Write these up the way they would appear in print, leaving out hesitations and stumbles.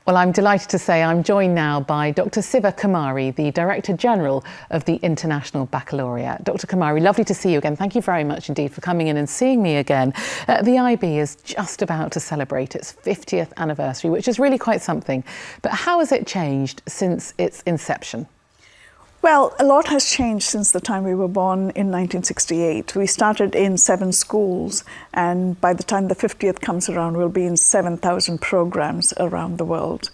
Well, I'm delighted to say I'm joined now by Dr Siva Kumari, the Director General of the International Baccalaureate. Dr Kumari, lovely to see you again. Thank you very much indeed for coming in and seeing me again. The IB is just about to celebrate its 50th anniversary, which is really quite something. But how has it changed since its inception? Well, a lot has changed since the time we were born in 1968. We started in 7 schools, and by the time the 50th comes around, we'll be in 7,000 programs around the world.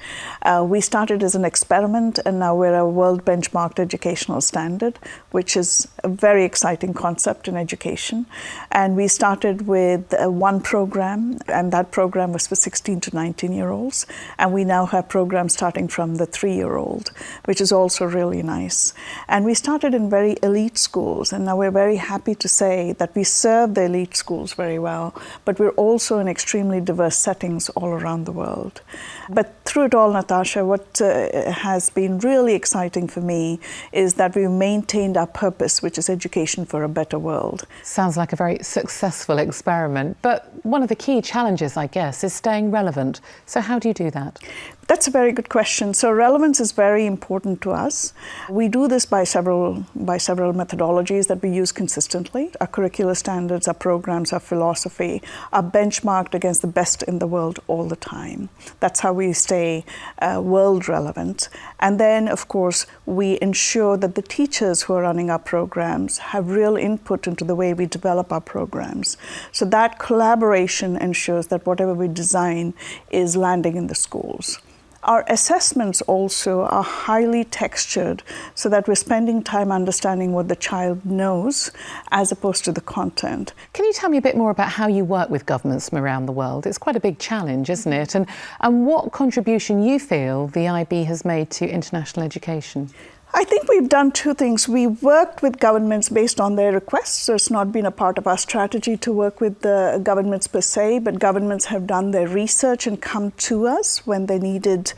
We started as an experiment, and now we're a world benchmarked educational standard, which is a very exciting concept in education. And we started with one program, and that program was for 16 to 19-year-olds. And we now have programs starting from the 3-year-old, which is also really nice. And we started in very elite schools, and now we're very happy to say that we serve the elite schools very well, but we're also in extremely diverse settings all around the world. But through it all, Natasha, what has been really exciting for me is that we've maintained our purpose, which is education for a better world. Sounds like a very successful experiment, but one of the key challenges, I guess, is staying relevant. So how do you do that? That's a very good question. So relevance is very important to us. We do this by several methodologies that we use consistently. Our curricular standards, our programs, our philosophy are benchmarked against the best in the world all the time. That's how we stay world relevant. And then, of course, we ensure that the teachers who are running our programs have real input into the way we develop our programs. So that collaboration ensures that whatever we design is landing in the schools. Our assessments also are highly textured so that we're spending time understanding what the child knows as opposed to the content. Can you tell me a bit more about how you work with governments from around the world? It's quite a big challenge, isn't it? And what contribution you feel the IB has made to international education? I think we've done 2 things. We've worked with governments based on their requests, so it's not been a part of our strategy to work with the governments per se, but governments have done their research and come to us when they needed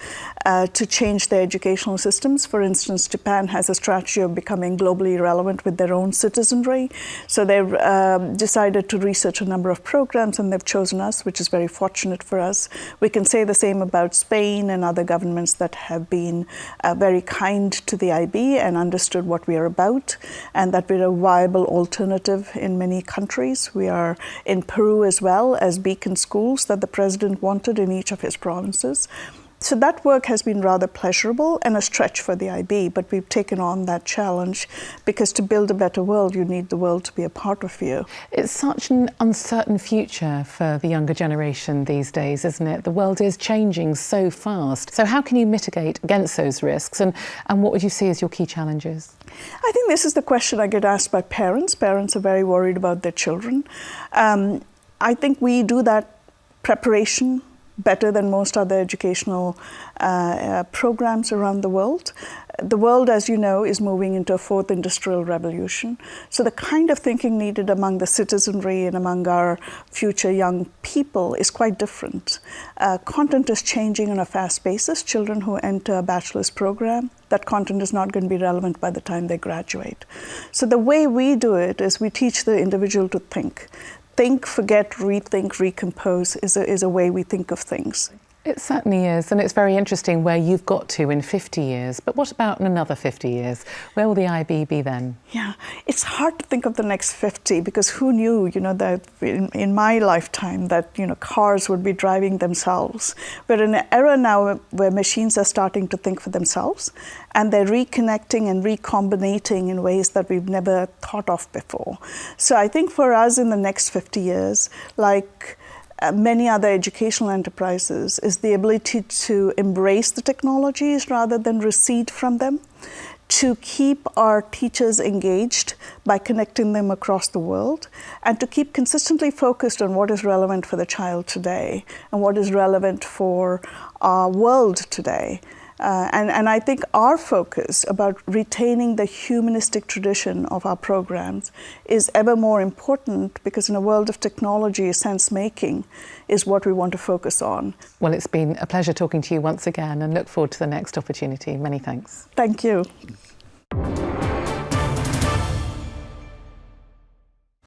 to change their educational systems. For instance, Japan has a strategy of becoming globally relevant with their own citizenry. So they've decided to research a number of programs, and they've chosen us, which is very fortunate for us. We can say the same about Spain and other governments that have been very kind to the IB and understood what we are about, and that we're a viable alternative in many countries. We are in Peru as well as beacon schools that the president wanted in each of his provinces. So that work has been rather pleasurable and a stretch for the IB, but we've taken on that challenge because to build a better world, you need the world to be a part of you. It's such an uncertain future for the younger generation these days, isn't it? The world is changing so fast. So how can you mitigate against those risks, and what would you see as your key challenges? I think this is the question I get asked by parents. Parents are very worried about their children. I think we do that preparation better than most other educational programs around the world. The world, as you know, is moving into a 4th industrial revolution. So the kind of thinking needed among the citizenry and among our future young people is quite different. Content is changing on a fast basis. Children who enter a bachelor's program, that content is not going to be relevant by the time they graduate. So the way we do it is we teach the individual to think. Think, forget, rethink, recompose is a way we think of things. It certainly is, and it's very interesting where you've got to in 50 years. But what about in another 50 years? Where will the IB be then? Yeah, it's hard to think of the next 50 because who knew, that in my lifetime that, cars would be driving themselves. We're in an era now where machines are starting to think for themselves, and they're reconnecting and recombinating in ways that we've never thought of before. So I think for us in the next 50 years, like many other educational enterprises, is the ability to embrace the technologies rather than recede from them, to keep our teachers engaged by connecting them across the world, and to keep consistently focused on what is relevant for the child today and what is relevant for our world today. And I think our focus about retaining the humanistic tradition of our programs is ever more important because in a world of technology, sense-making is what we want to focus on. Well, it's been a pleasure talking to you once again and look forward to the next opportunity. Many thanks. Thank you.